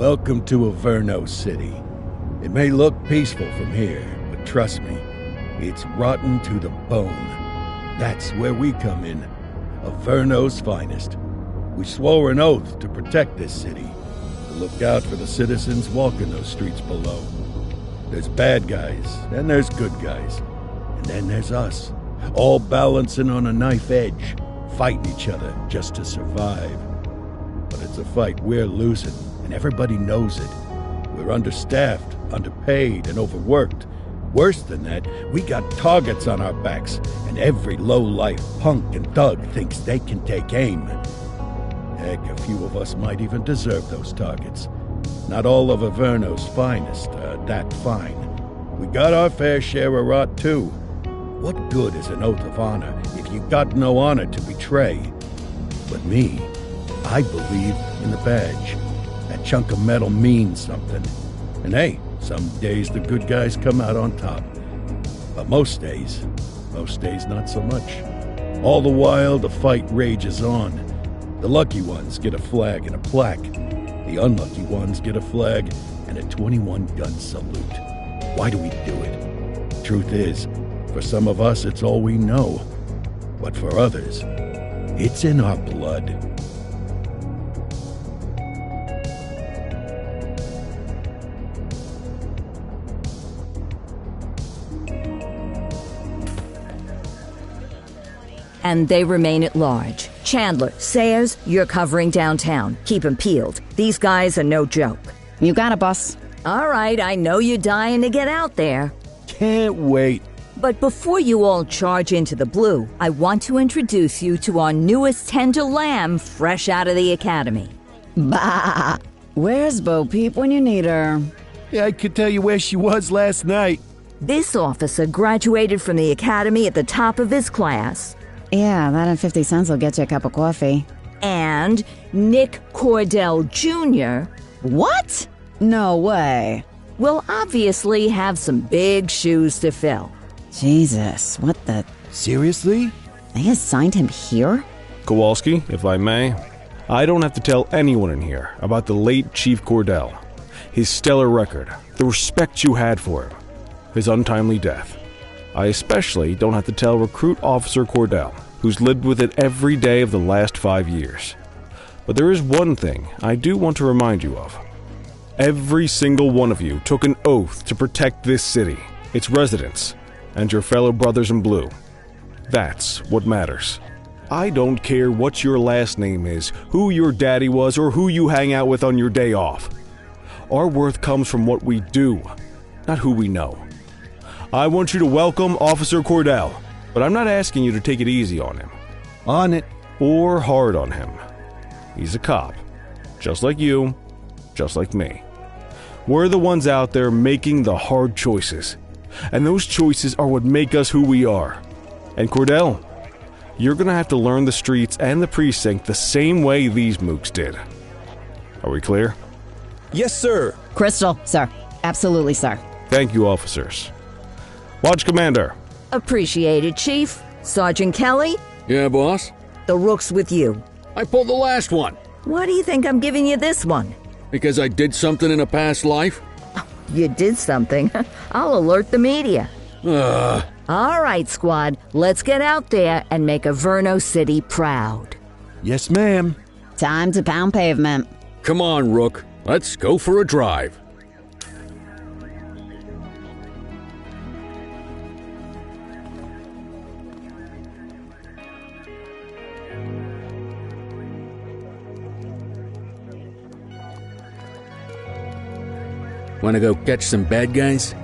Welcome to Averno City. It may look peaceful from here, but trust me, it's rotten to the bone. That's where we come in. Averno's finest. We swore an oath to protect this city, to look out for the citizens walking those streets below. There's bad guys, and there's good guys. And then there's us, all balancing on a knife edge, fighting each other just to survive. But it's a fight we're losing, and everybody knows it. We're understaffed, underpaid, and overworked. Worse than that, we got targets on our backs, and every low-life punk and thug thinks they can take aim. Heck, a few of us might even deserve those targets. Not all of Averno's finest are that fine. We got our fair share of rot, too. What good is an oath of honor if you got no honor to betray? But me, I believe in the badge. That chunk of metal means something. And hey, some days the good guys come out on top. But most days not so much. All the while, the fight rages on. The lucky ones get a flag and a plaque. The unlucky ones get a flag and a 21-gun salute. Why do we do it? Truth is, for some of us, it's all we know. But for others, it's in our blood. And they remain at large. Chandler, Sayers, you're covering downtown. Keep 'em peeled. These guys are no joke. You got it, boss. All right, I know you're dying to get out there. Can't wait. But before you all charge into the blue, I want to introduce you to our newest tender lamb fresh out of the academy. Bah! Where's Bo Peep when you need her? Yeah, I could tell you where she was last night. This officer graduated from the academy at the top of his class. Yeah, that and 50 cents will get you a cup of coffee. And Nick Cordell Jr. What? No way. will obviously have some big shoes to fill. Jesus, what the... Seriously? They assigned him here? Kowalski, if I may, I don't have to tell anyone in here about the late Chief Cordell, his stellar record, the respect you had for him, his untimely death. I especially don't have to tell Recruit Officer Cordell, who's lived with it every day of the last 5 years. But there is one thing I do want to remind you of. Every single one of you took an oath to protect this city, its residents, and your fellow brothers in blue. That's what matters. I don't care what your last name is, who your daddy was, or who you hang out with on your day off. Our worth comes from what we do, not who we know. I want you to welcome Officer Cordell, but I'm not asking you to take it easy on him. On it. Or hard on him. He's a cop, just like you, just like me. We're the ones out there making the hard choices, and those choices are what make us who we are. And Cordell, you're gonna have to learn the streets and the precinct the same way these mooks did. Are we clear? Yes, sir. Crystal, sir. Absolutely, sir. Thank you, officers. Lodge Commander. Appreciated, Chief. Sergeant Kelly, Yeah, boss? the rook's with you. I pulled the last one. Why do you think I'm giving you this one? Because I did something in a past life? You did something. I'll alert the media. Ugh. All right, squad, let's get out there and make Averno City proud. Yes, ma'am. Time to pound pavement. Come on, Rook. Let's go for a drive. Wanna go catch some bad guys?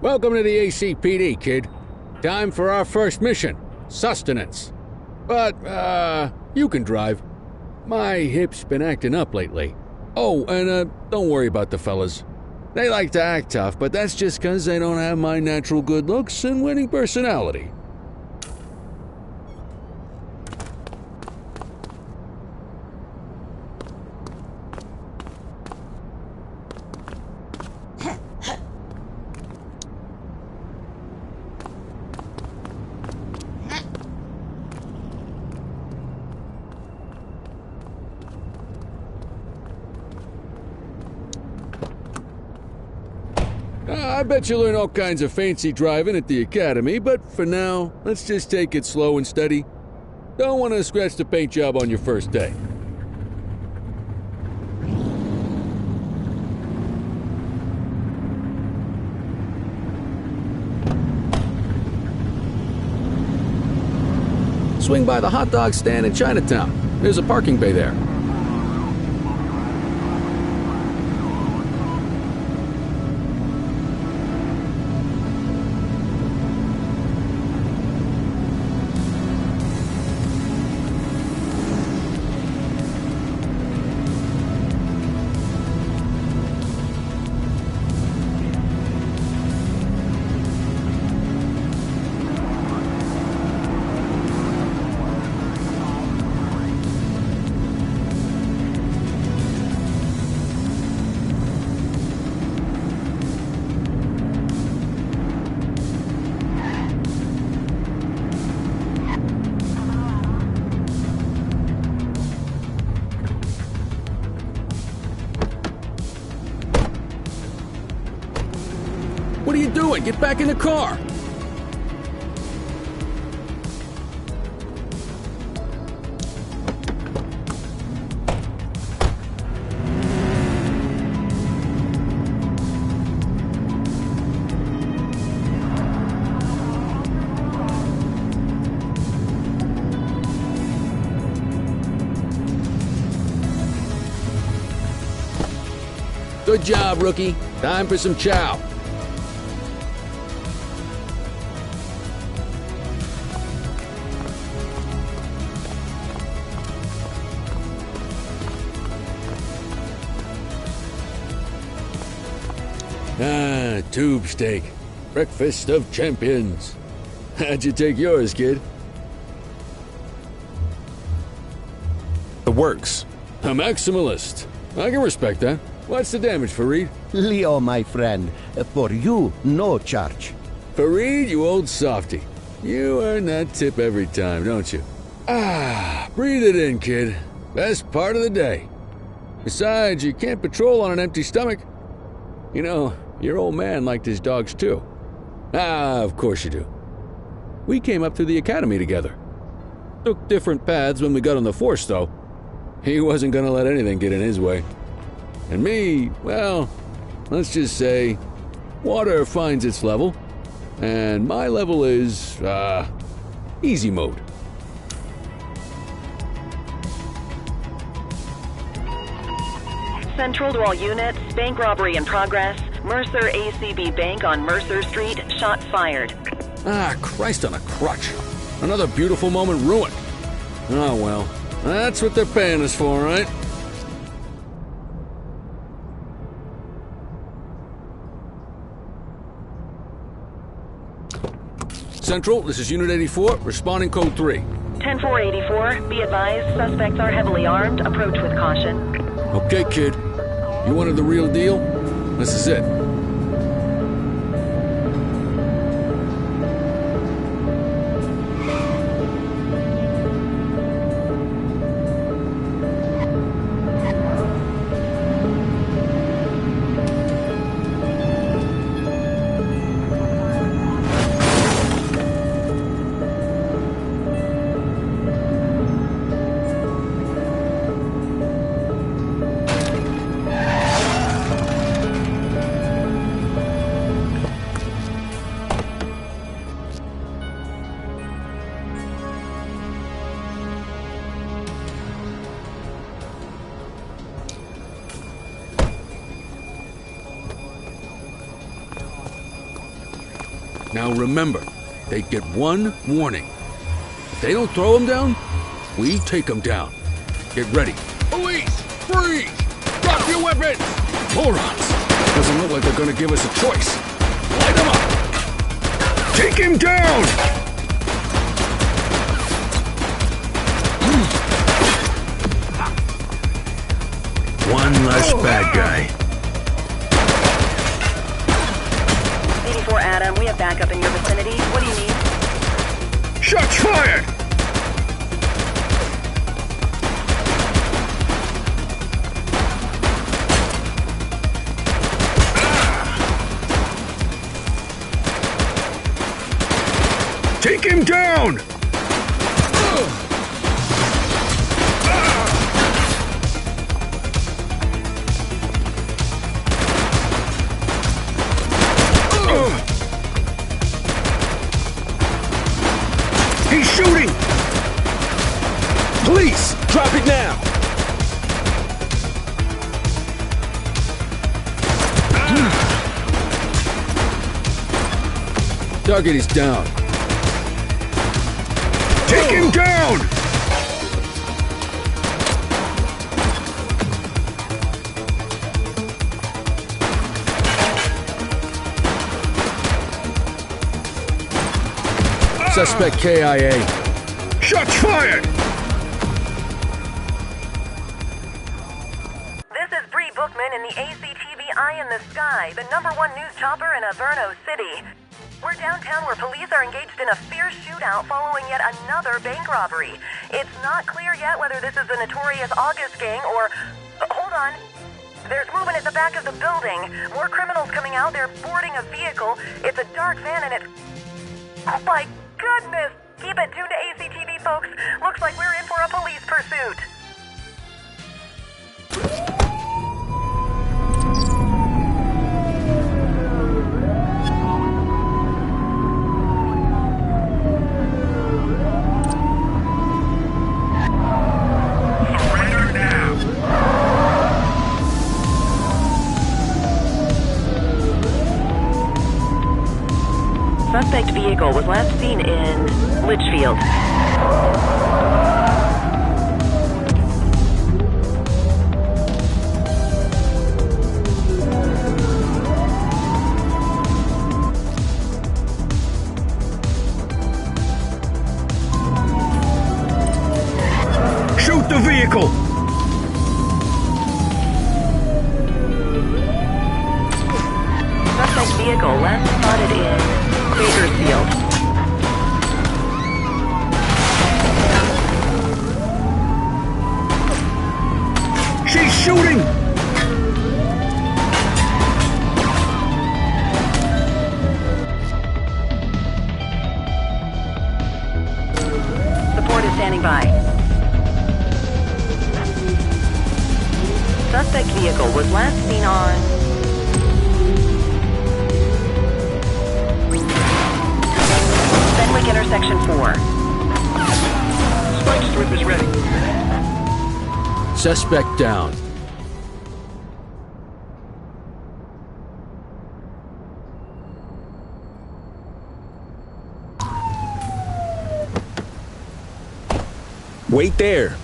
Welcome to the ACPD, kid. Time for our first mission, sustenance. But, you can drive. My hip's been acting up lately. Oh, and don't worry about the fellas. They like to act tough, but that's just 'cause they don't have my natural good looks and winning personality. I bet you learn all kinds of fancy driving at the academy, but for now, let's just take it slow and steady. Don't want to scratch the paint job on your first day. Swing by the hot dog stand in Chinatown. There's a parking bay there. What are you doing? Get back in the car! Good job, rookie. Time for some chow. Ah, tube steak. Breakfast of champions. How'd you take yours, kid? The works. A maximalist. I can respect that. What's the damage, Fareed? Leo, my friend, for you, no charge. Fareed, you old softy. You earn that tip every time, don't you? Ah, breathe it in, kid. Best part of the day. Besides, you can't patrol on an empty stomach. You know, your old man liked his dogs too. Ah, of course you do. We came up through the academy together. Took different paths when we got on the force, though. He wasn't gonna let anything get in his way. And me, well, let's just say, water finds its level, and my level is, easy mode. Central to all units, bank robbery in progress. Mercer ACB Bank on Mercer Street, shots fired. Ah, Christ on a crutch. Another beautiful moment ruined. Oh well, that's what they're paying us for, right? Central, this is Unit 84, responding code 3. 10-484, be advised, suspects are heavily armed, approach with caution. Okay, kid. You wanted the real deal? This is it. Now remember, they get one warning. If they don't throw them down, we take them down. Get ready. Police! Freeze! Drop your weapons! Morons! Doesn't look like they're gonna give us a choice. Light them up! Take him down! One less bad guy. 84 Adam, we have backup in your vicinity. What do you need? Shots fired! Take him down! He's shooting! Police! Drop it now! Target is down. Take him down! Suspect KIA. Shots fired! This is Bree Bookman in the ACTV Eye in the Sky, the #1 news chopper in Averno City. We're downtown where police are engaged in a fierce shootout following yet another bank robbery. It's not clear yet whether this is the notorious August gang or... hold on. There's movement at the back of the building. More criminals coming out. They're boarding a vehicle. It's a dark van and it's... oh my goodness! Keep it tuned to ACTV, folks. Looks like we're in for a police pursuit. Suspect vehicle was last seen in Litchfield. Shoot the vehicle! Suspect vehicle last spotted in Bakersfield. She's shooting! Support is standing by. Suspect vehicle was last seen on Intersection 4. Spike strip is ready. Suspect down. Wait there.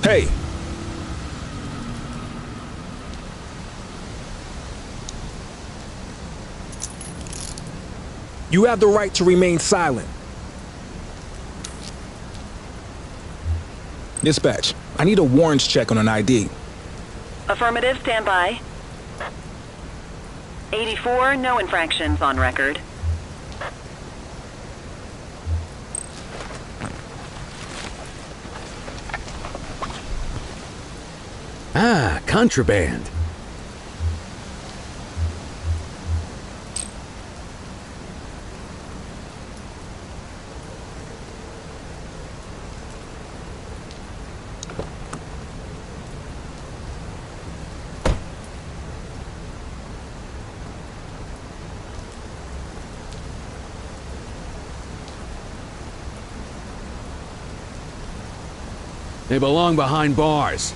Hey. You have the right to remain silent. Dispatch, I need a warrants check on an ID. Affirmative, stand by. 84, no infractions on record. Ah, contraband. They belong behind bars.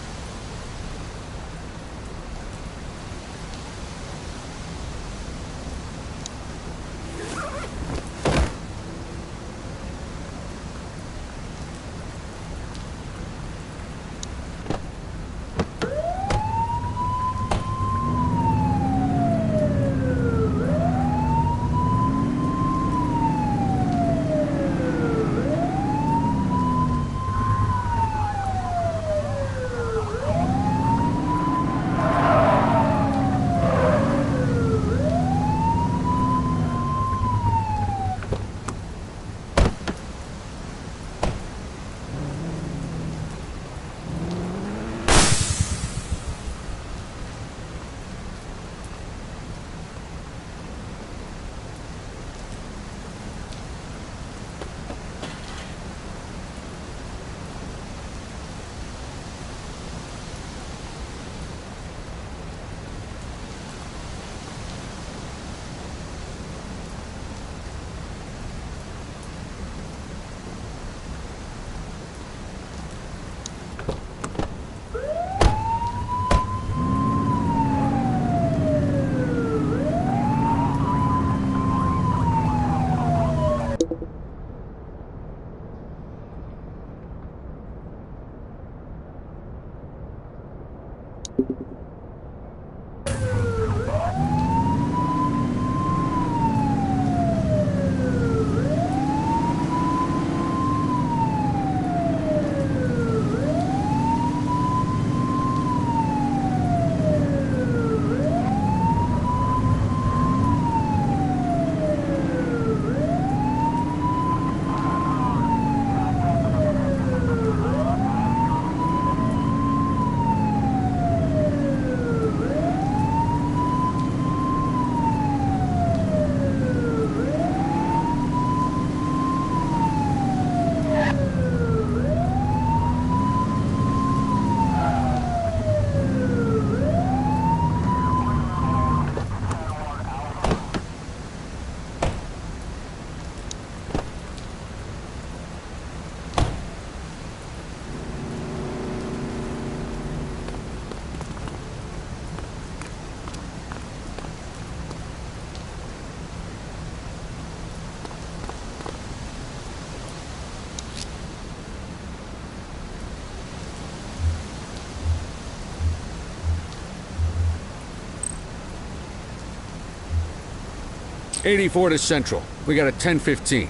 '84 to Central. We got a 10:15.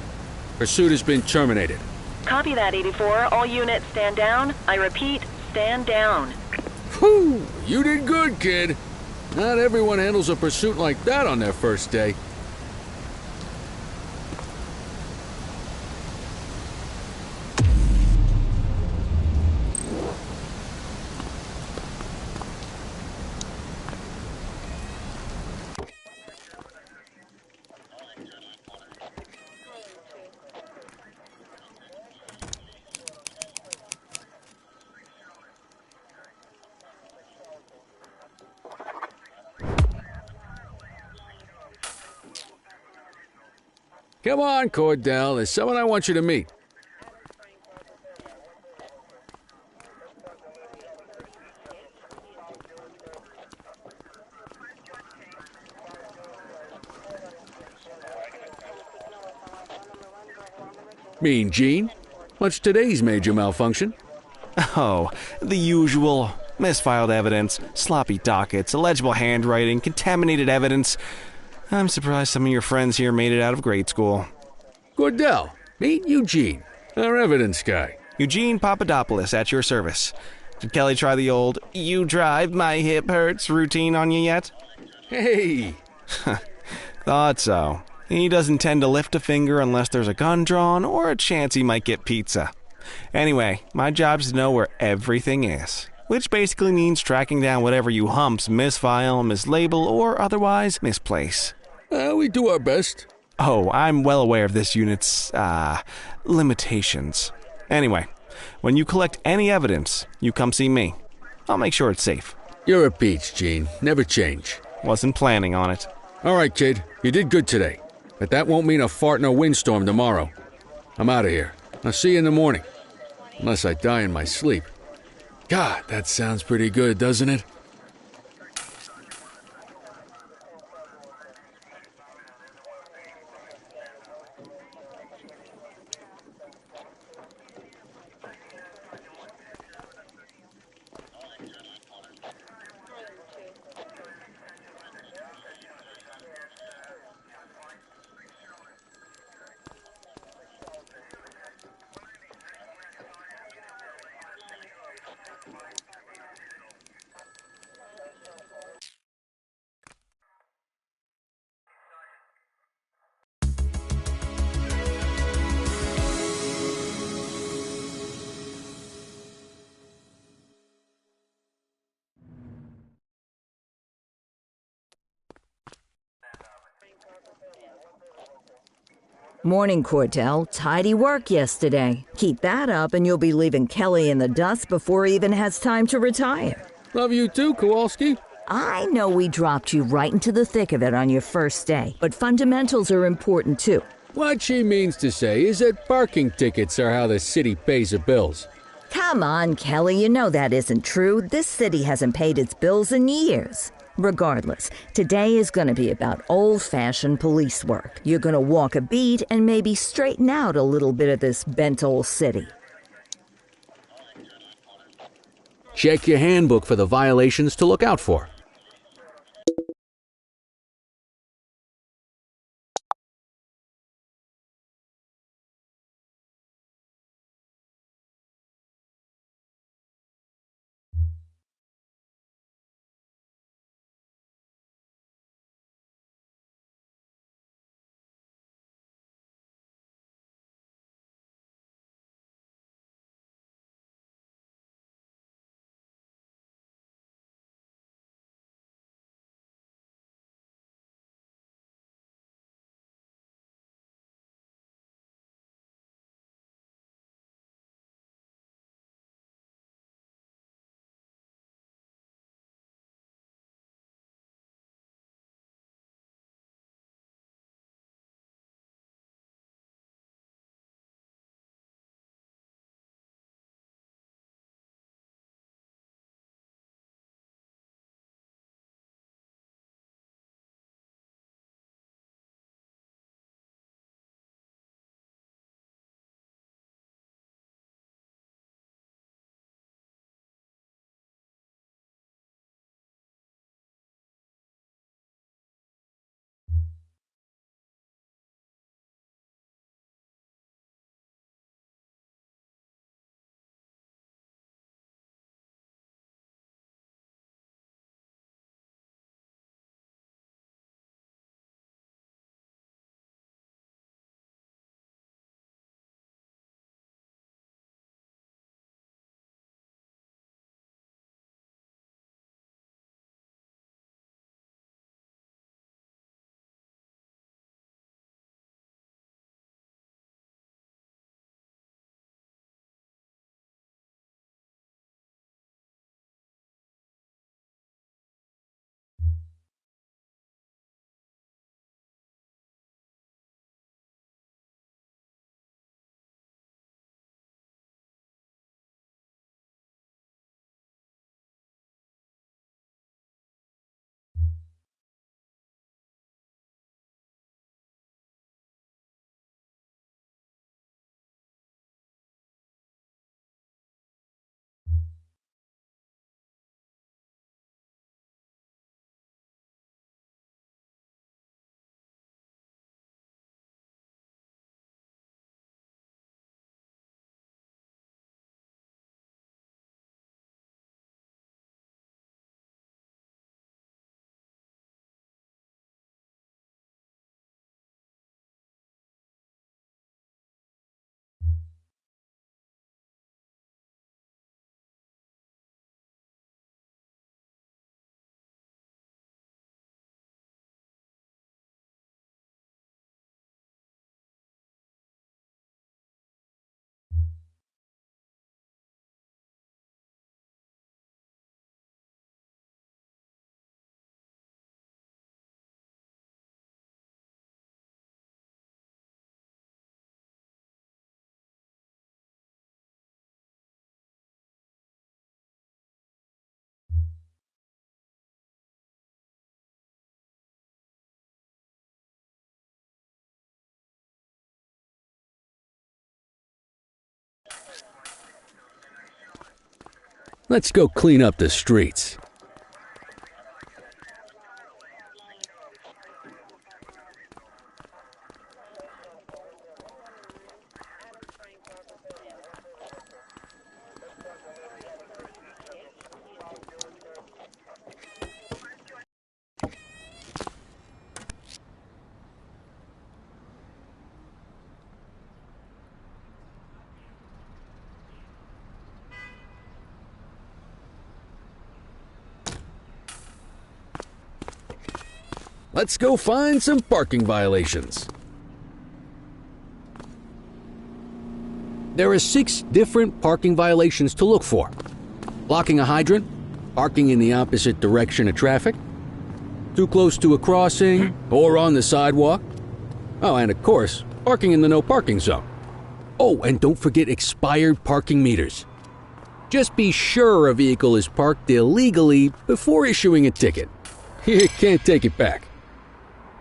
Pursuit has been terminated. Copy that, 84. All units stand down. I repeat, stand down. Whew! You did good, kid. Not everyone handles a pursuit like that on their first day. Come on, Cordell. There's someone I want you to meet. Mean Gene? What's today's major malfunction? Oh, the usual. Misfiled evidence, sloppy dockets, illegible handwriting, contaminated evidence. I'm surprised some of your friends here made it out of grade school. Cordell, meet Eugene, our evidence guy. Eugene Papadopoulos at your service. Did Kelly try the old, "you drive, my hip hurts" routine on you yet? Hey! Thought so. He doesn't tend to lift a finger unless there's a gun drawn or a chance he might get pizza. Anyway, my job's to know where everything is, which basically means tracking down whatever you humps misfile, mislabel, or otherwise misplace. We do our best. Oh, I'm well aware of this unit's, limitations. Anyway, when you collect any evidence, you come see me. I'll make sure it's safe. You're a peach, Gene. Never change. Wasn't planning on it. All right, kid. You did good today. But that won't mean a fart in a windstorm tomorrow. I'm out of here. I'll see you in the morning. Unless I die in my sleep. God, that sounds pretty good, doesn't it? Morning, Cordell. Tidy work yesterday. Keep that up and you'll be leaving Kelly in the dust before he even has time to retire. Love you too, Kowalski. I know we dropped you right into the thick of it on your first day, but fundamentals are important too. What she means to say is that parking tickets are how the city pays the bills. Come on, Kelly, you know that isn't true. This city hasn't paid its bills in years. Regardless, today is going to be about old-fashioned police work. You're going to walk a beat and maybe straighten out a little bit of this bent old city. Check your handbook for the violations to look out for. Let's go clean up the streets. Let's go find some parking violations. There are 6 different parking violations to look for. Blocking a hydrant, parking in the opposite direction of traffic, too close to a crossing or on the sidewalk. Oh, and of course, parking in the no parking zone. Oh, and don't forget expired parking meters. Just be sure a vehicle is parked illegally before issuing a ticket. You can't take it back.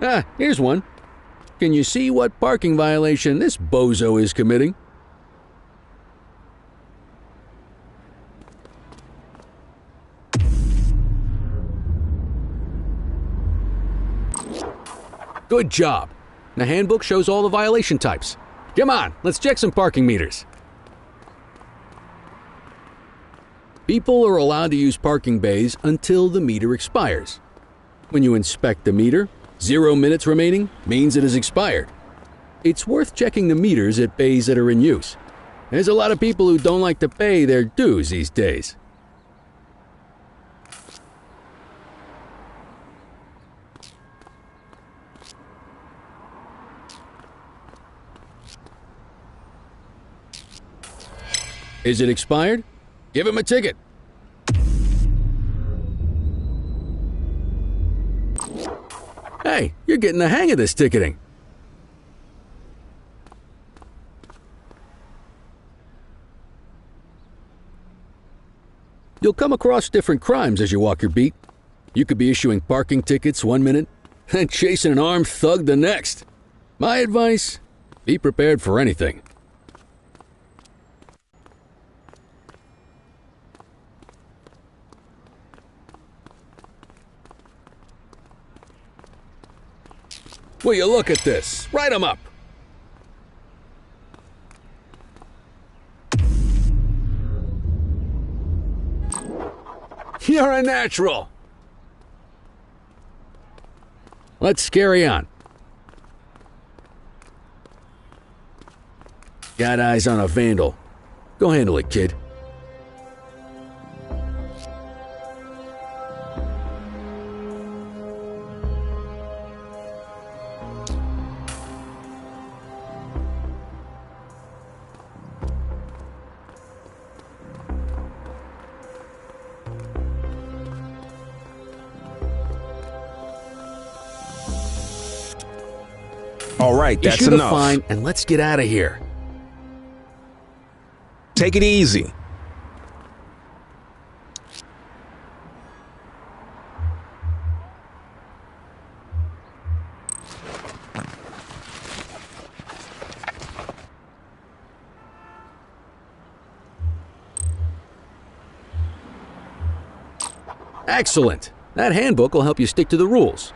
Ah, here's one. Can you see what parking violation this bozo is committing? Good job. The handbook shows all the violation types. Come on, let's check some parking meters. People are allowed to use parking bays until the meter expires. When you inspect the meter, 0 minutes remaining means it has expired. It's worth checking the meters at bays that are in use. There's a lot of people who don't like to pay their dues these days. Is it expired? Give him a ticket. Hey, you're getting the hang of this ticketing. You'll come across different crimes as you walk your beat. You could be issuing parking tickets 1 minute and chasing an armed thug the next. My advice, be prepared for anything. Will you look at this? Write 'em up. You're a natural. Let's carry on. Got eyes on a vandal. Go handle it, kid. All right, that's Issue the enough. fine and let's get out of here. Take it easy. Excellent. That handbook will help you stick to the rules.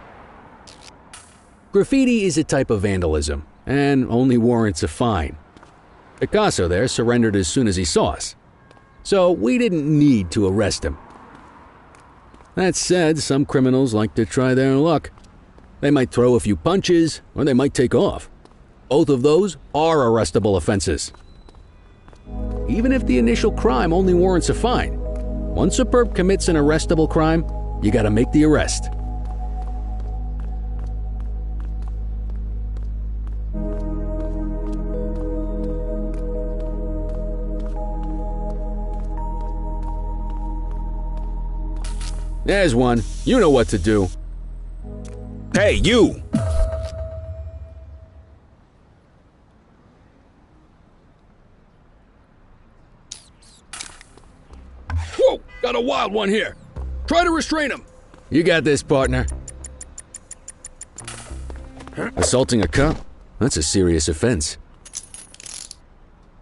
Graffiti is a type of vandalism, and only warrants a fine. Picasso there surrendered as soon as he saw us, so we didn't need to arrest him. That said, some criminals like to try their luck. They might throw a few punches, or they might take off. Both of those are arrestable offenses. Even if the initial crime only warrants a fine, once a perp commits an arrestable crime, you gotta make the arrest. There's one. You know what to do. Hey, you! Whoa! Got a wild one here. Try to restrain him. You got this, partner. Assaulting a cop? That's a serious offense.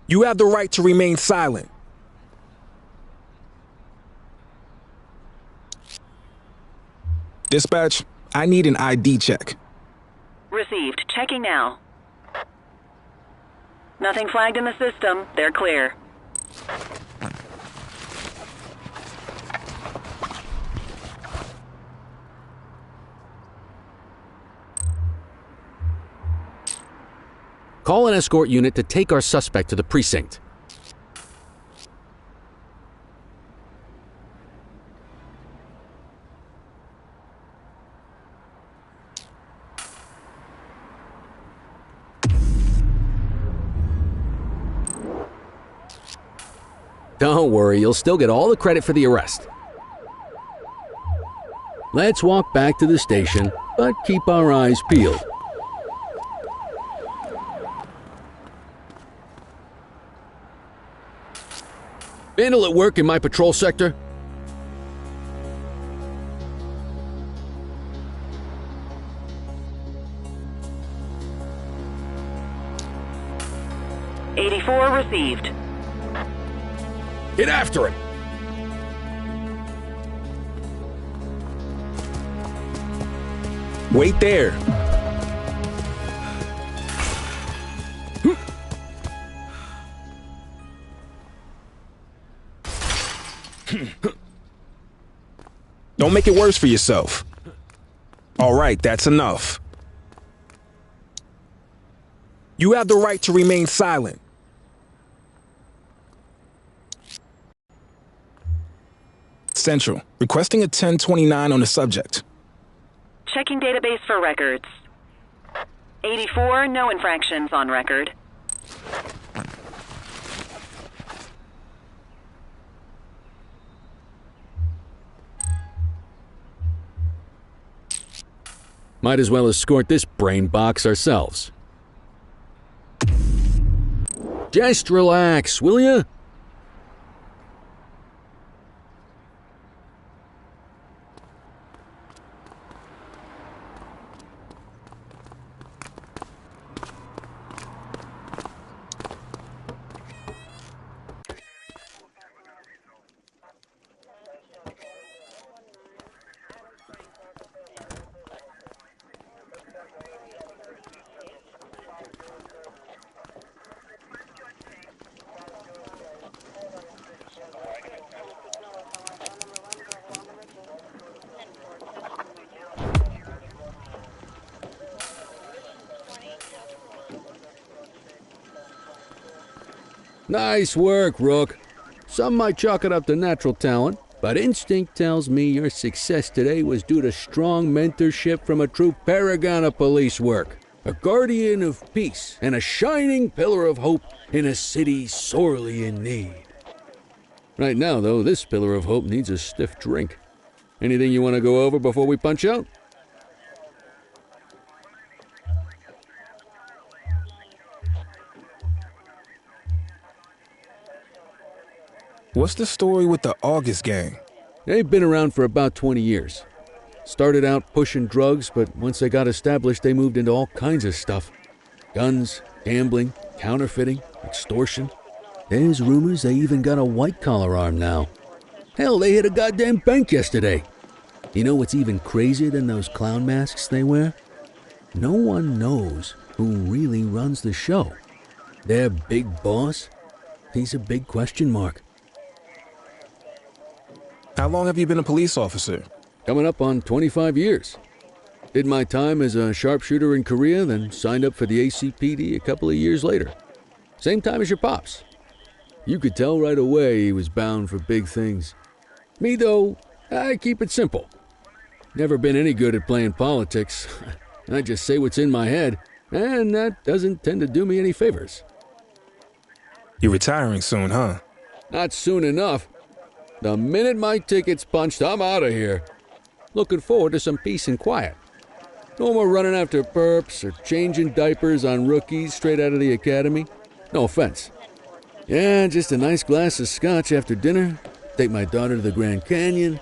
You have the right to remain silent. Dispatch, I need an ID check. Received. Checking now. Nothing flagged in the system. They're clear. Call an escort unit to take our suspect to the precinct. Don't worry, you'll still get all the credit for the arrest. Let's walk back to the station, but keep our eyes peeled. Vandal at work in my patrol sector? '84 received. Get after him! Wait there. Don't make it worse for yourself. All right, that's enough. You have the right to remain silent. Central, requesting a 1029 on the subject. Checking database for records. 84, no infractions on record. Might as well escort this brain box ourselves. Just relax, will ya? Nice work, Rook. Some might chalk it up to natural talent, but instinct tells me your success today was due to strong mentorship from a true paragon of police work, a guardian of peace, and a shining pillar of hope in a city sorely in need. Right now, though, this pillar of hope needs a stiff drink. Anything you want to go over before we punch out? What's the story with the August gang? They've been around for about 20 years. Started out pushing drugs, but once they got established, they moved into all kinds of stuff. Guns, gambling, counterfeiting, extortion. There's rumors they even got a white-collar arm now. Hell, they hit a goddamn bank yesterday. You know what's even crazier than those clown masks they wear? No one knows who really runs the show. Their big boss? He's a big question mark. How long have you been a police officer? Coming up on 25 years. Did my time as a sharpshooter in Korea, then signed up for the ACPD a couple of years later. Same time as your pops. You could tell right away he was bound for big things. Me, though, I keep it simple. Never been any good at playing politics. I just say what's in my head, and that doesn't tend to do me any favors. You're retiring soon, huh? Not soon enough. The minute my ticket's punched, I'm out of here. Looking forward to some peace and quiet. No more running after perps or changing diapers on rookies straight out of the academy. No offense. Yeah, just a nice glass of scotch after dinner. Take my daughter to the Grand Canyon.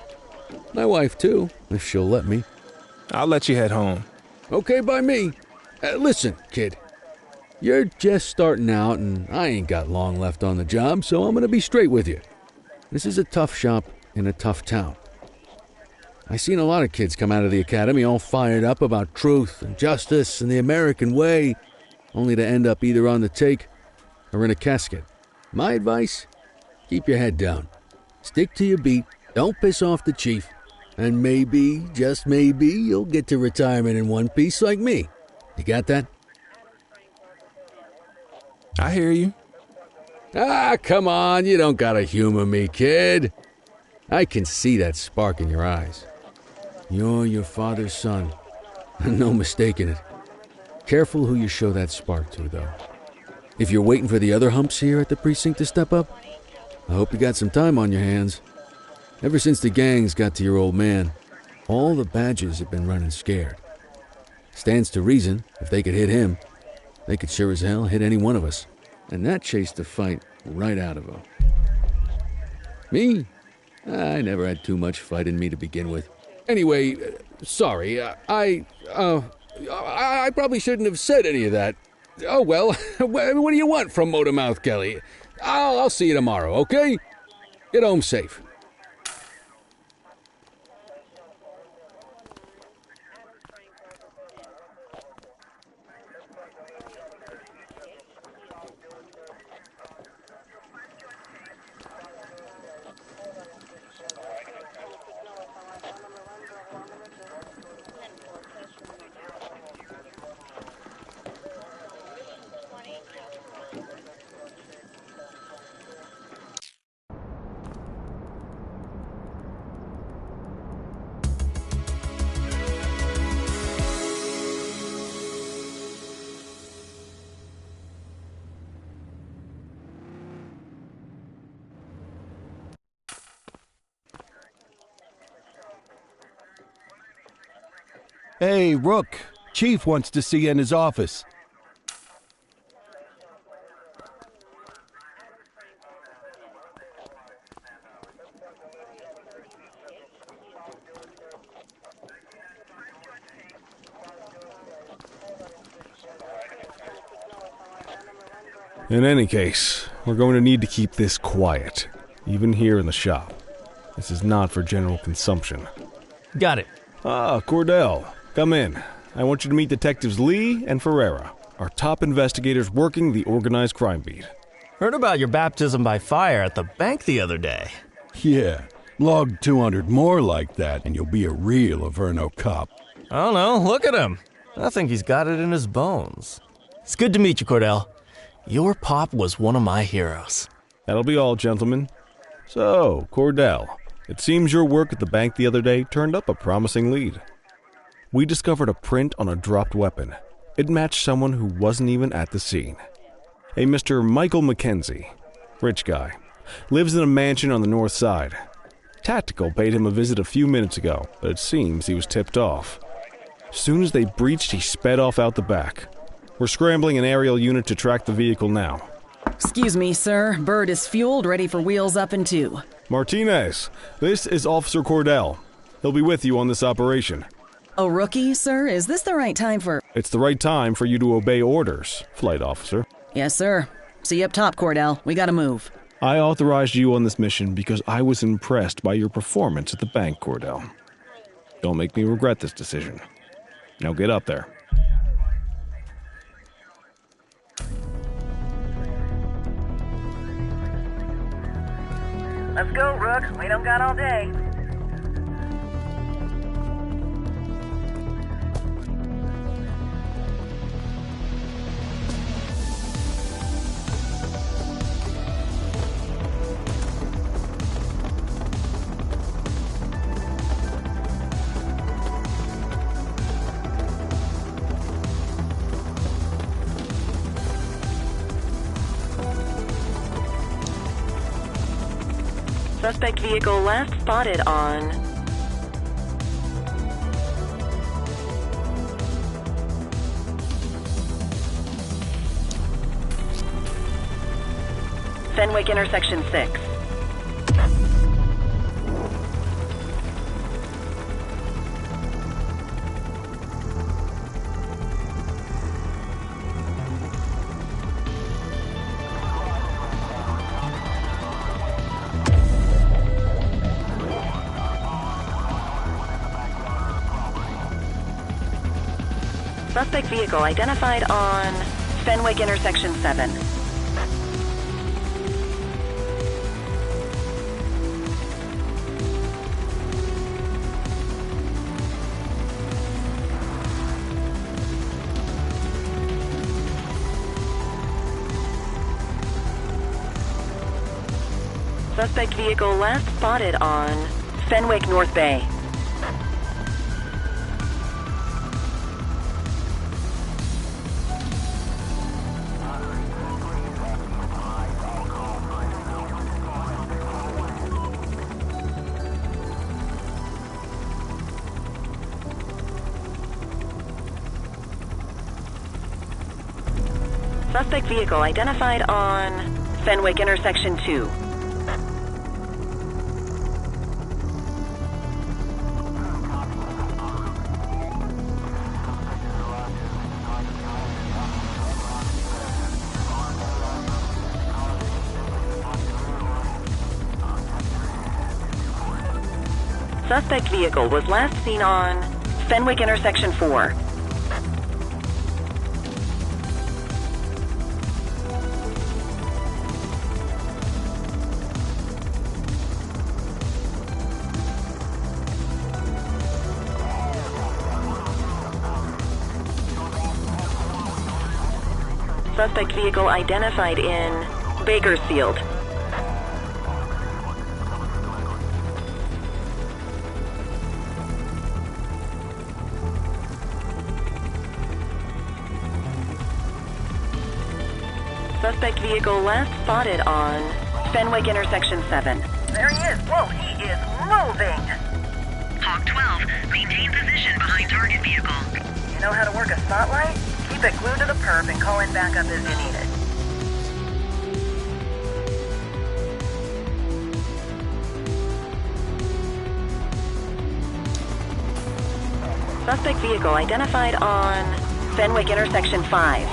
My wife, too, if she'll let me. I'll let you head home. Okay by me. Listen, kid. You're just starting out, and I ain't got long left on the job, so I'm gonna be straight with you. This is a tough shop in a tough town. I seen a lot of kids come out of the academy all fired up about truth and justice and the American way, only to end up either on the take or in a casket. My advice? Keep your head down. Stick to your beat, don't piss off the chief, and maybe, just maybe, you'll get to retirement in one piece like me. You got that? I hear you. Ah, come on, you don't gotta humor me, kid. I can see that spark in your eyes. You're your father's son. No mistaking it. Careful who you show that spark to, though. If you're waiting for the other humps here at the precinct to step up, I hope you got some time on your hands. Ever since the gangs got to your old man, all the badges have been running scared. Stands to reason, if they could hit him, they could sure as hell hit any one of us. And that chased the fight right out of him. Me? I never had too much fight in me to begin with. Anyway, sorry, I probably shouldn't have said any of that. Oh well, what do you want from Motormouth Kelly? I'll see you tomorrow, okay? Get home safe. Hey, Rook. Chief wants to see you in his office. In any case, we're going to need to keep this quiet, even here in the shop. This is not for general consumption. Got it. Ah, Cordell, come in. I want you to meet Detectives Lee and Ferreira, our top investigators working the organized crime beat. Heard about your baptism by fire at the bank the other day. Yeah, log 200 more like that and you'll be a real Averno cop. I don't know, look at him. I think he's got it in his bones. It's good to meet you, Cordell. Your pop was one of my heroes. That'll be all, gentlemen. So, Cordell, it seems your work at the bank the other day turned up a promising lead. We discovered a print on a dropped weapon. It matched someone who wasn't even at the scene. A Mr. Michael McKenzie, rich guy, lives in a mansion on the north side. Tactical paid him a visit a few minutes ago, but it seems he was tipped off. As soon as they breached, he sped off out the back. We're scrambling an aerial unit to track the vehicle now. Excuse me, sir. Bird is fueled, ready for wheels up in 2. Martinez, this is Officer Cordell. He'll be with you on this operation. A rookie, sir? Is this the right time for... It's the right time for you to obey orders, flight officer. Yes, sir. See you up top, Cordell. We gotta move. I authorized you on this mission because I was impressed by your performance at the bank, Cordell. Don't make me regret this decision. Now get up there. Let's go, Rook. We don't got all day. Suspect vehicle last spotted on Fenwick intersection 6. Suspect vehicle identified on Fenwick intersection 7. Suspect vehicle last spotted on Fenwick North Bay. Suspect vehicle identified on Fenwick intersection 2. Suspect vehicle was last seen on Fenwick intersection 4. Suspect vehicle identified in Bakersfield. Suspect vehicle last spotted on Fenwick intersection 7. There he is. Whoa, he is moving. Hawk 12, maintain position behind target vehicle. You know how to work a spotlight? Keep it glued to the perp and call in backup as you need it. Suspect vehicle identified on Fenwick intersection 5.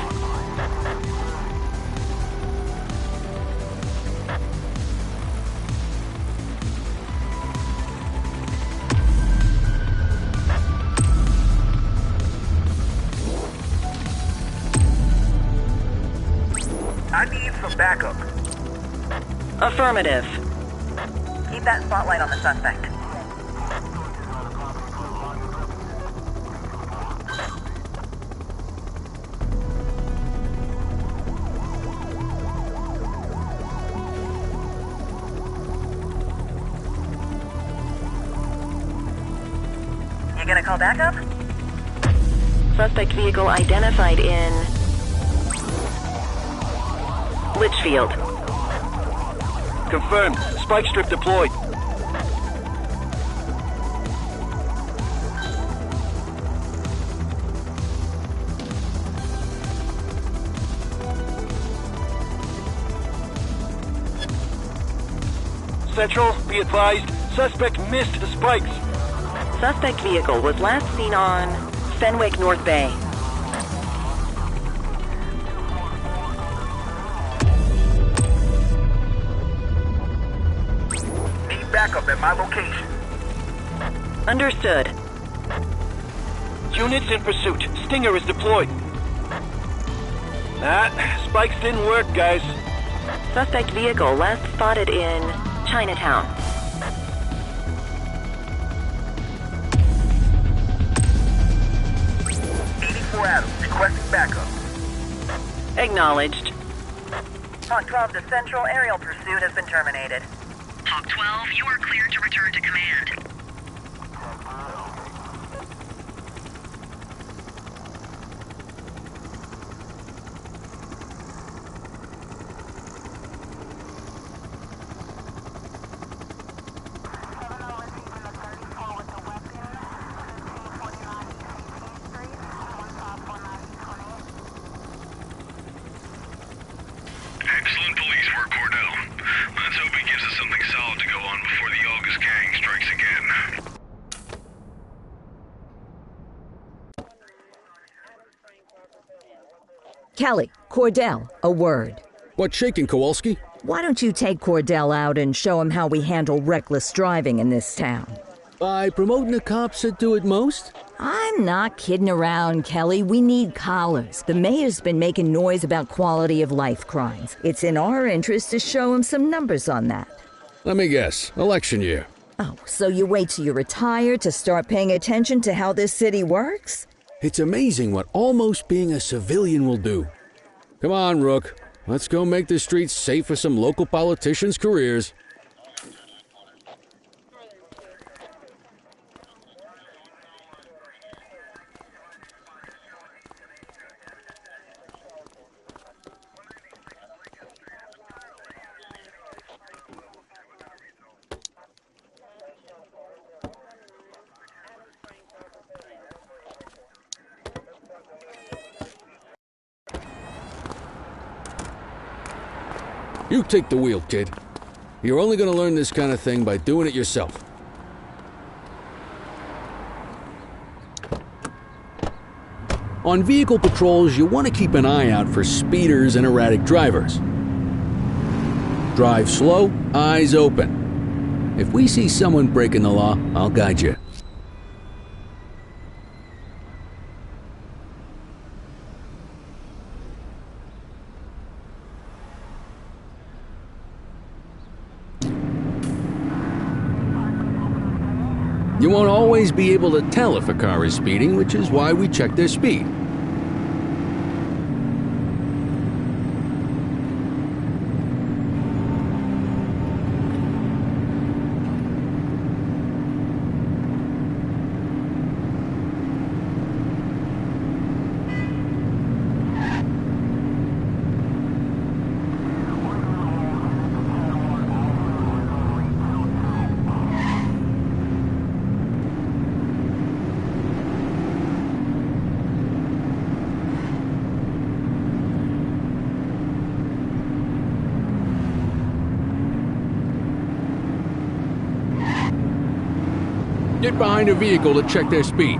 I need some backup. Affirmative. Keep that spotlight on the suspect. You gonna call backup? Suspect vehicle identified in Litchfield. Confirmed. Spike strip deployed. Central, be advised, suspect missed the spikes. Suspect vehicle was last seen on Fenwick North Bay. Need backup at my location. Understood. Units in pursuit. Stinger is deployed. Spikes didn't work, guys. Suspect vehicle last spotted in Chinatown. Adams, requesting backup. Acknowledged. Hawk 12 to Central, aerial pursuit has been terminated. Hawk 12, you are cleared to return to command. Excellent police work, Cordell. Let's hope he gives us something solid to go on before the August gang strikes again. Kelly, Cordell, a word. What's shaking, Kowalski? Why don't you take Cordell out and show him how we handle reckless driving in this town? By promoting the cops that do it most? I'm not kidding around, Kelly. We need collars. The mayor's been making noise about quality of life crimes. It's in our interest to show him some numbers on that. Let me guess. Election year. Oh, so you wait till you retire to start paying attention to how this city works? It's amazing what almost being a civilian will do. Come on, Rook. Let's go make the streets safe for some local politicians' careers. You take the wheel, kid. You're only going to learn this kind of thing by doing it yourself. On vehicle patrols, you want to keep an eye out for speeders and erratic drivers. Drive slow, eyes open. If we see someone breaking the law, I'll guide you. You won't always be able to tell if a car is speeding, which is why we check their speed. Get behind a vehicle to check their speed.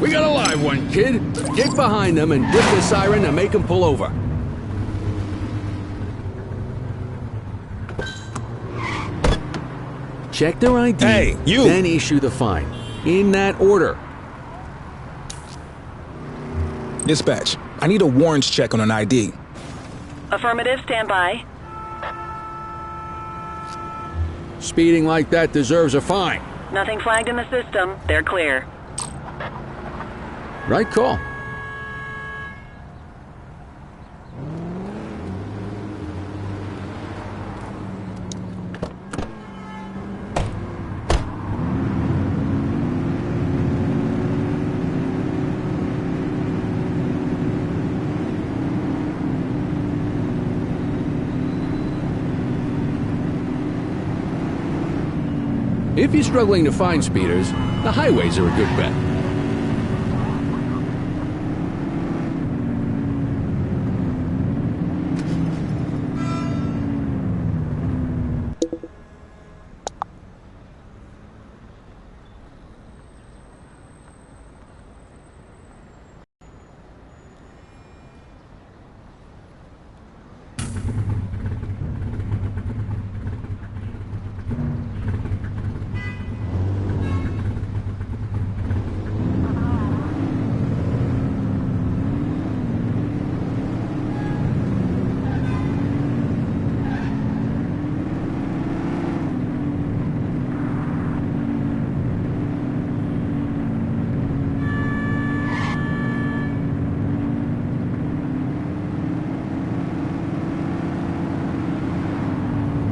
We got a live one, kid. Get behind them and blip the siren to make them pull over. Check their ID, Hey, you! then issue the fine. In that order. Dispatch, I need a warrants check on an ID. Affirmative, stand by. Speeding like that deserves a fine. Nothing flagged in the system. They're clear. Right call. If you're struggling to find speeders, the highways are a good bet.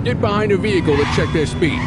Get behind a vehicle to check their speed.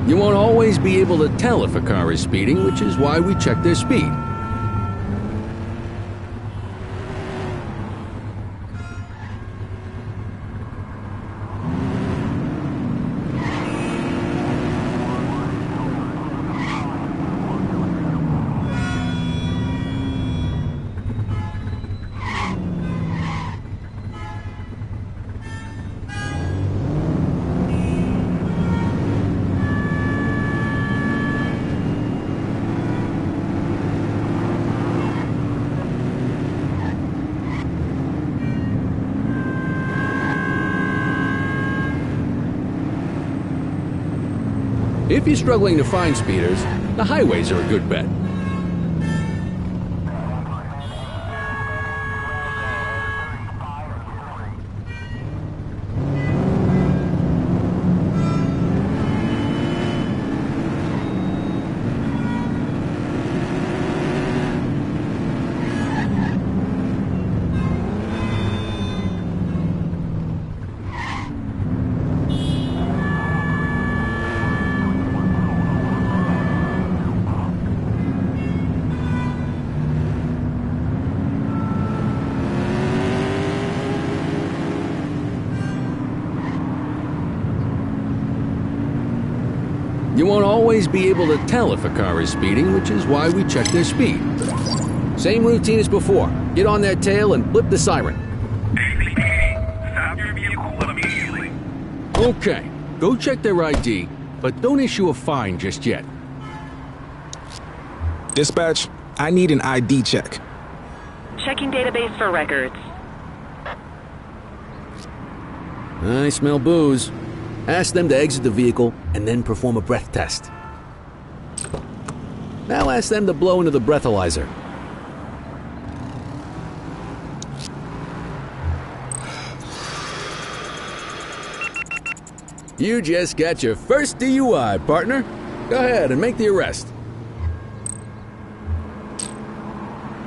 You won't always be able to tell if a car is speeding, which is why we check their speed. If you're struggling to find speeders, the highways are a good bet. You won't always be able to tell if a car is speeding, which is why we check their speed. Same routine as before. Get on their tail and blip the siren. Stop your vehicle immediately. Okay, go check their ID, but don't issue a fine just yet. Dispatch, I need an ID check. Checking database for records. I smell booze. Ask them to exit the vehicle and then perform a breath test. Now ask them to blow into the breathalyzer. You just got your first DUI, partner. Go ahead and make the arrest.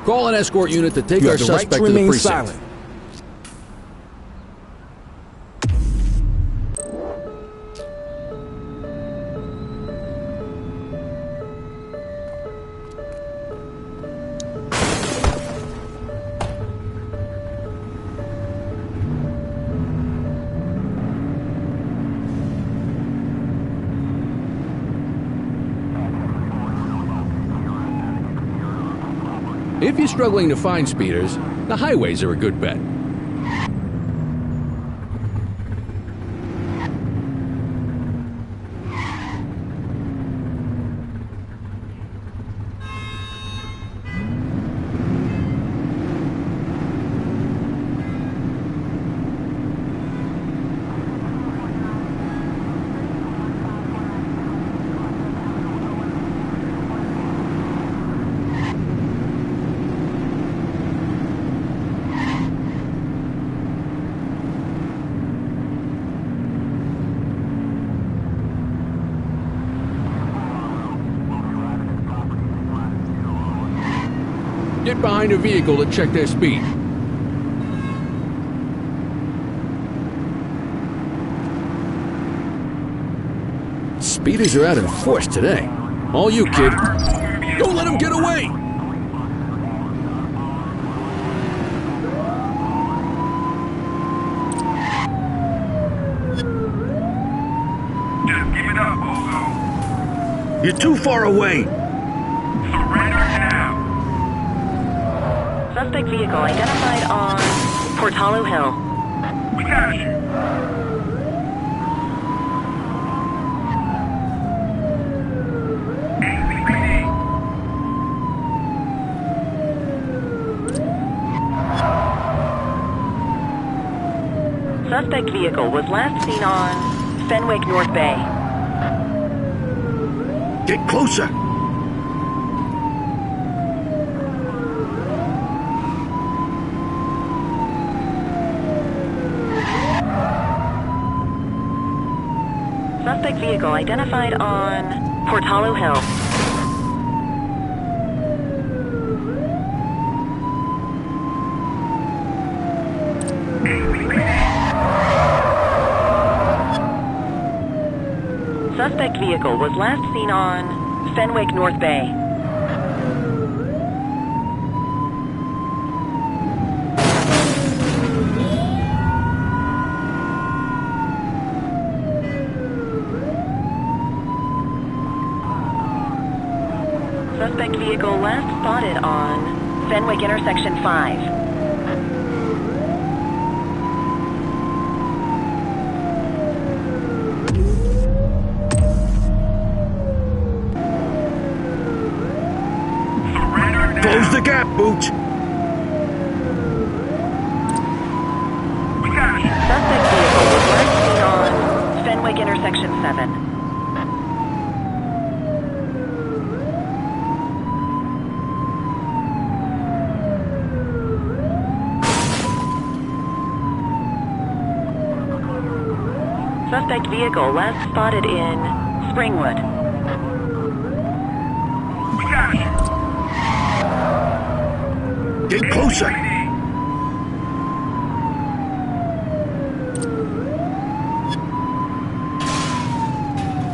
Call an escort unit to take You our have the right suspect to to the remain precinct. silent. If you're struggling to find speeders, the highways are a good bet. Get behind a vehicle to check their speed. Speeders are out in force today. All you, kid. Don't let them get away! Just give it up, Bozo. You're too far away. Surrender now. Suspect vehicle identified on Portalo Hill. We got you. ACPD. Suspect vehicle was last seen on Fenwick North Bay. Get closer. Suspect vehicle identified on Portalo Hill. Suspect vehicle was last seen on Fenwick North Bay. Suspect vehicle last spotted on Fenwick intersection 5. Close the gap, Booch. We got you. Suspect vehicle was last seen on Fenwick intersection 7. Suspect vehicle last spotted in Springwood. We got you. Get closer.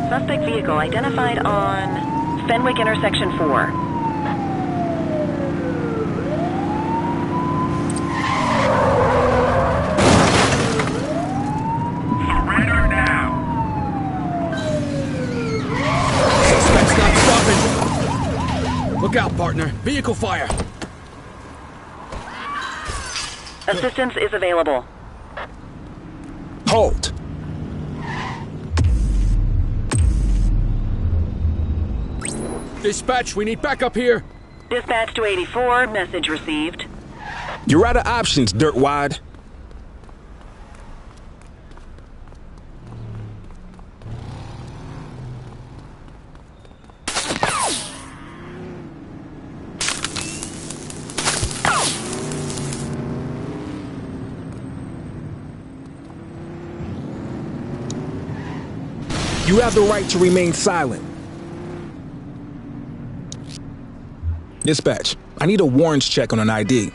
Suspect vehicle identified on Fenwick intersection 4. Surrender now. Suspect's not stopping. Look out, partner. Vehicle fire. Assistance is available. Halt. Dispatch, we need backup here. Dispatch to 84, message received. You're out of options, dirtwad. You have the right to remain silent. Dispatch, I need a warrants check on an ID.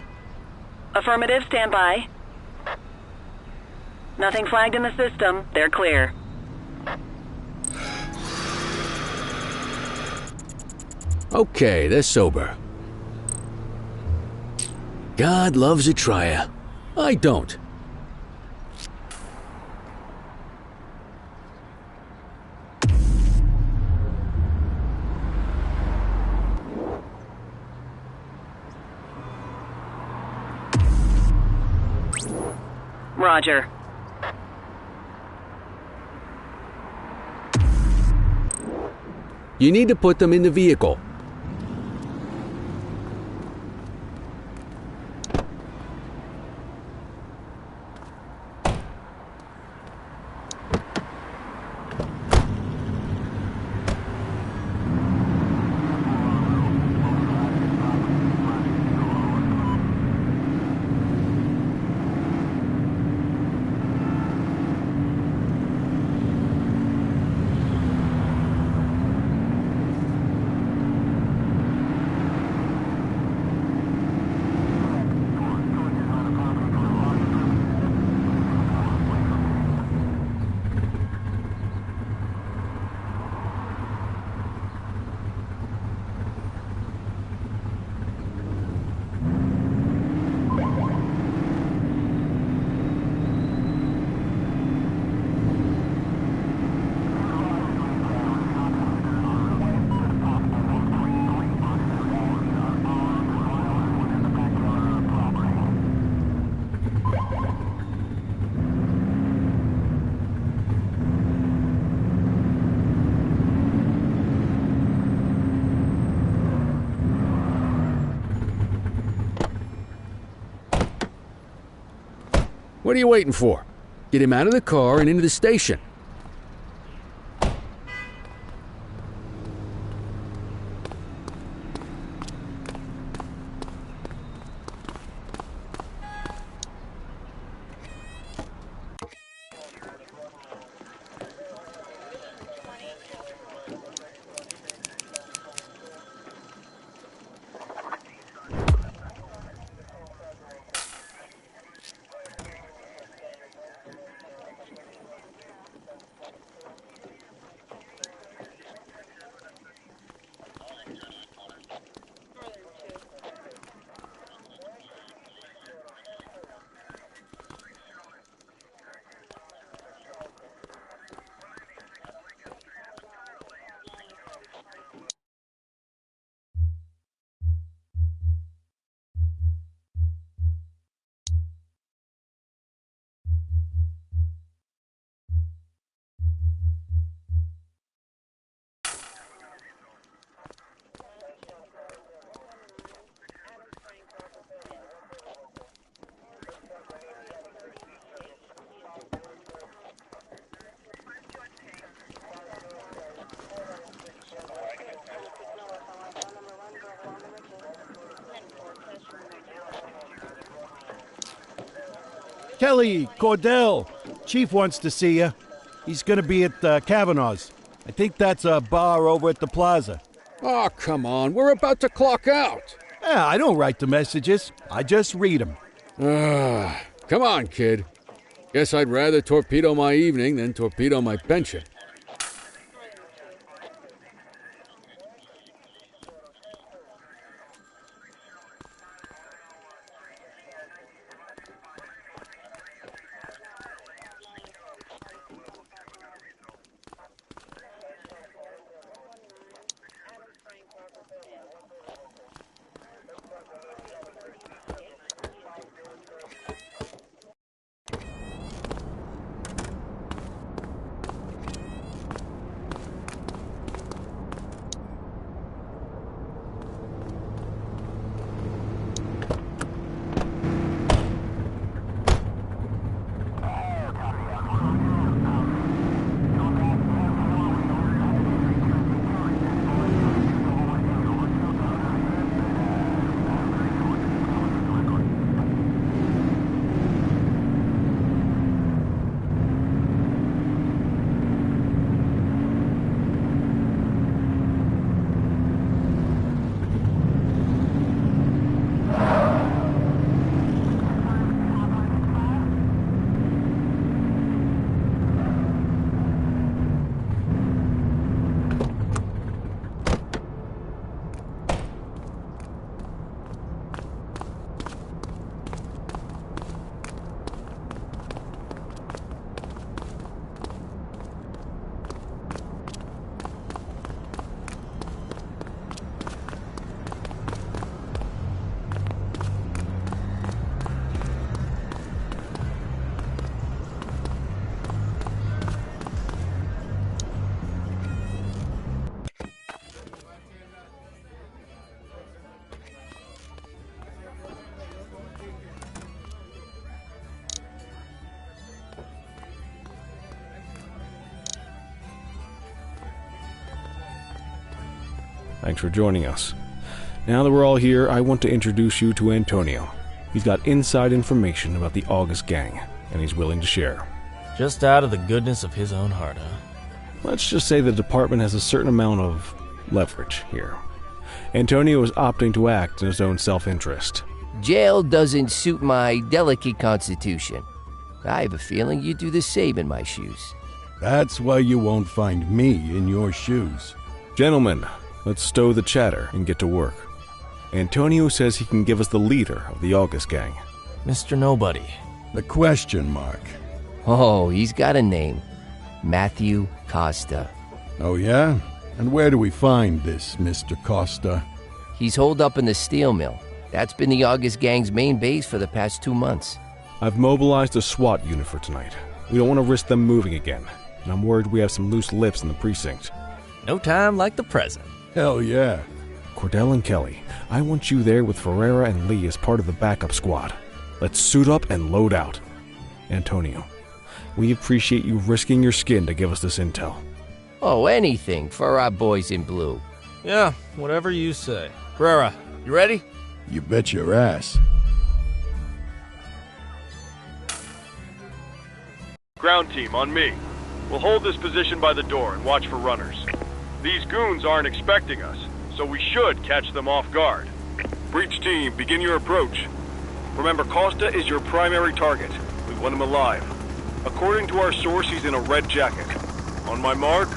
Affirmative, stand by. Nothing flagged in the system. They're clear. Okay, they're sober. God loves a trier. I don't. Roger. You need to put them in the vehicle. What are you waiting for? Get him out of the car and into the station. Kelly, Cordell, Chief wants to see you. He's gonna be at Kavanaugh's. I think that's a bar over at the plaza. Oh, come on. We're about to clock out. Yeah, I don't write the messages. I just read them. Come on, kid. Guess I'd rather torpedo my evening than torpedo my pension. Thanks for joining us. Now that we're all here, I want to introduce you to Antonio. He's got inside information about the August gang, and he's willing to share. Just out of the goodness of his own heart, huh? Let's just say the department has a certain amount of leverage here. Antonio is opting to act in his own self-interest. Jail doesn't suit my delicate constitution. I have a feeling you'd do the same in my shoes. That's why you won't find me in your shoes. Gentlemen, let's stow the chatter and get to work. Antonio says he can give us the leader of the August gang. Mr. Nobody. The question mark. Oh, he's got a name. Matthew Costa. Oh, yeah? And where do we find this Mr. Costa? He's holed up in the steel mill. That's been the August gang's main base for the past 2 months. I've mobilized a SWAT unit for tonight. We don't want to risk them moving again, and I'm worried we have some loose lips in the precinct. No time like the present. Hell yeah. Cordell and Kelly, I want you there with Ferreira and Lee as part of the backup squad. Let's suit up and load out. Antonio, we appreciate you risking your skin to give us this intel. Oh, anything for our boys in blue. Yeah, whatever you say. Ferreira, you ready? You bet your ass. Ground team, on me. We'll hold this position by the door and watch for runners. These goons aren't expecting us, so we should catch them off guard. Breach team, begin your approach. Remember, Costa is your primary target. We want him alive. According to our source, he's in a red jacket. On my mark,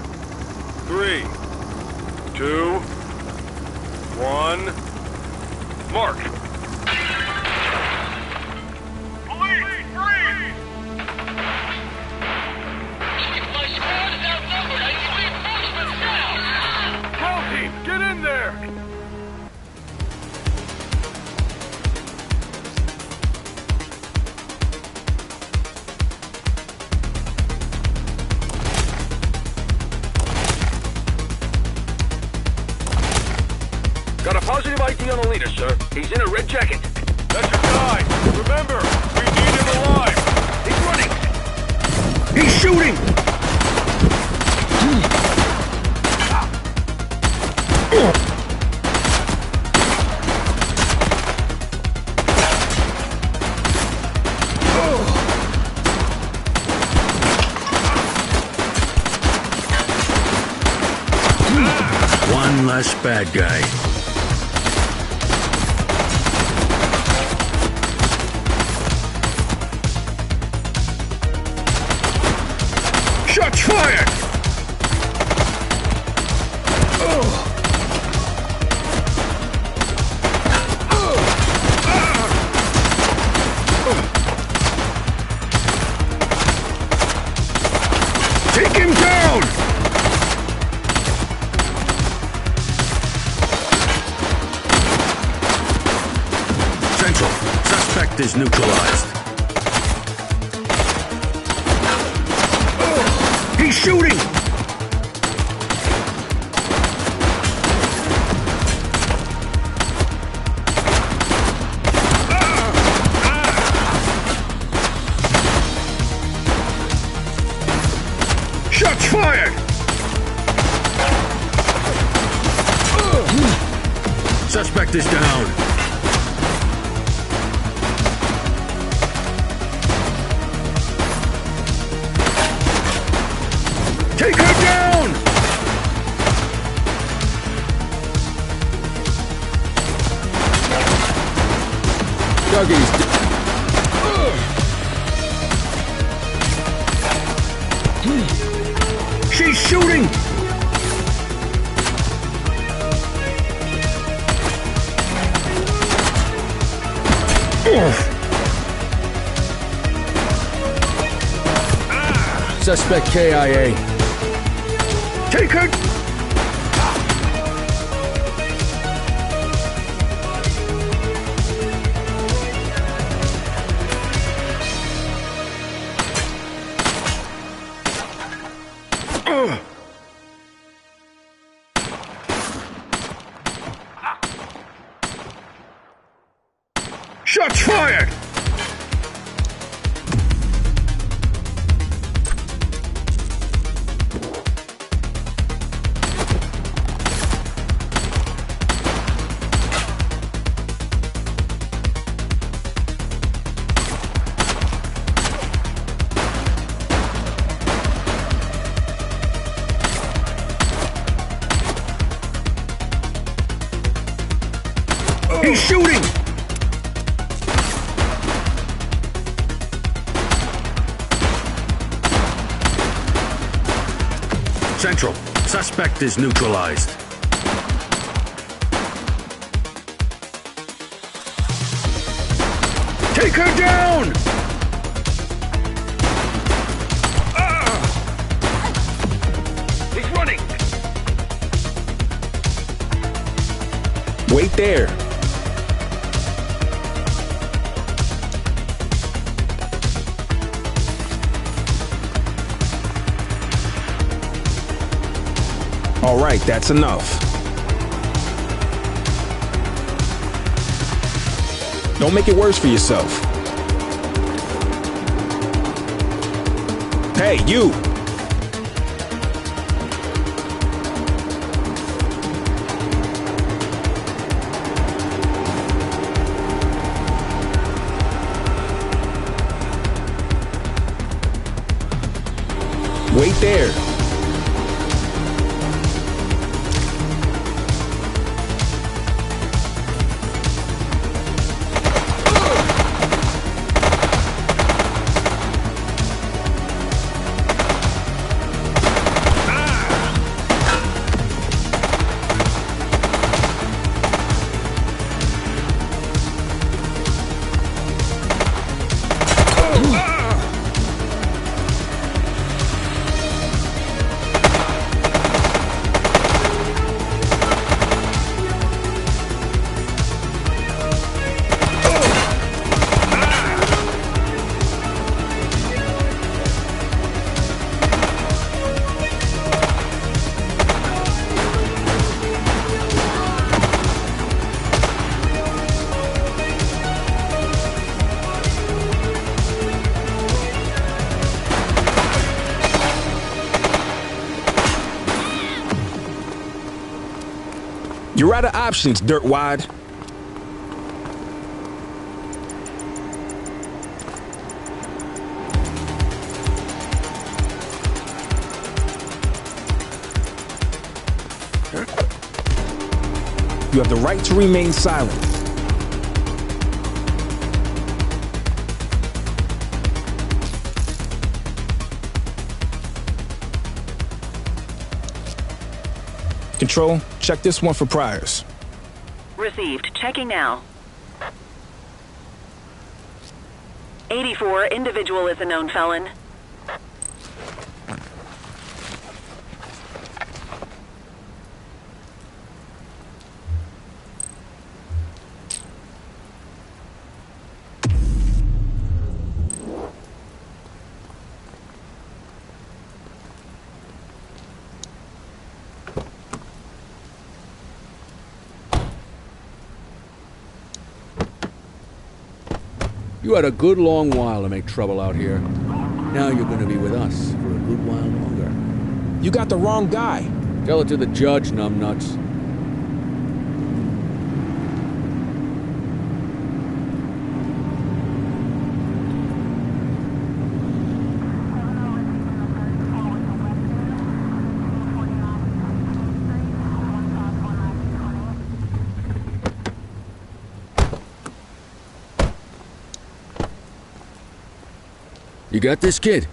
3, 2, 1, mark! Police, freeze! My squad is outnumbered. I need reinforcements now! Ground team, get in there! Got a positive ID on the leader, sir. He's in a red jacket. That's your guy. Remember, we need him alive. He's running. He's shooting! One less bad guy. Shots fired! Take him down! Central, suspect is neutralized. He's shooting! Shots fired! Suspect is down. Take her down! Dougie's She's shooting! Suspect KIA. Take her! Shots fired! shooting! Central, suspect is neutralized. Take her down! He's running! Wait there. All right, that's enough. Don't make it worse for yourself. Hey, you! Wait there. You're out of options, dirtwad. You have the right to remain silent. Control, check this one for priors. Received. Checking now. 84, individual is a known felon. You had a good long while to make trouble out here. Now you're gonna be with us for a good while longer. You got the wrong guy. Tell it to the judge, numbnuts. You got this, kid?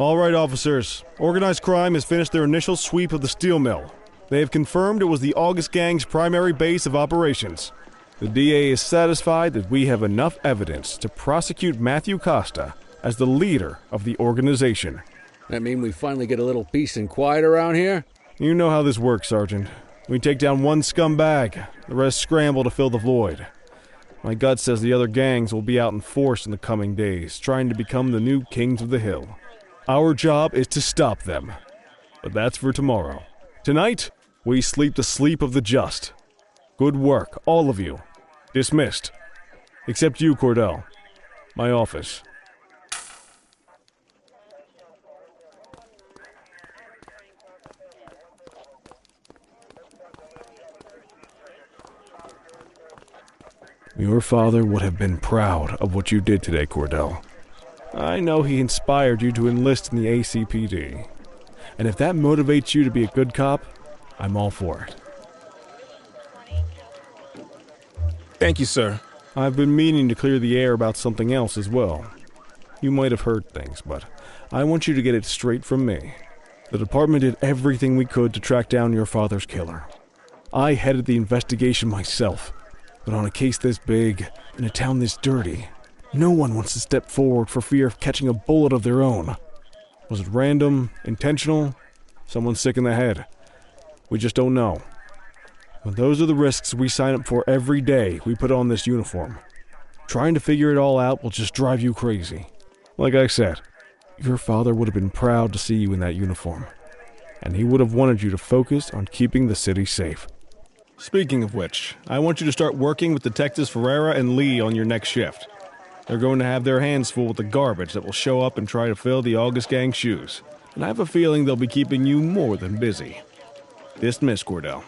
All right, officers. Organized crime has finished their initial sweep of the steel mill. They have confirmed it was the August Gang's primary base of operations. The DA is satisfied that we have enough evidence to prosecute Matthew Costa as the leader of the organization. That mean we finally get a little peace and quiet around here? You know how this works, Sergeant. We take down one scumbag, the rest scramble to fill the void. My gut says the other gangs will be out in force in the coming days, trying to become the new kings of the hill. Our job is to stop them. But that's for tomorrow. Tonight, we sleep the sleep of the just. Good work, all of you. Dismissed. Except you, Cordell. My office. Your father would have been proud of what you did today, Cordell. I know he inspired you to enlist in the ACPD. And if that motivates you to be a good cop, I'm all for it. Thank you, sir. I've been meaning to clear the air about something else as well. You might have heard things, but I want you to get it straight from me. The department did everything we could to track down your father's killer. I headed the investigation myself, but on a case this big, in a town this dirty, no one wants to step forward for fear of catching a bullet of their own. Was it random, intentional, someone sick in the head? We just don't know. But those are the risks we sign up for every day we put on this uniform. Trying to figure it all out will just drive you crazy. Like I said, your father would have been proud to see you in that uniform, and he would have wanted you to focus on keeping the city safe. Speaking of which, I want you to start working with Detectives Ferreira and Lee on your next shift. They're going to have their hands full with the garbage that will show up and try to fill the August Gang's shoes, and I have a feeling they'll be keeping you more than busy. Dismiss, Cordell.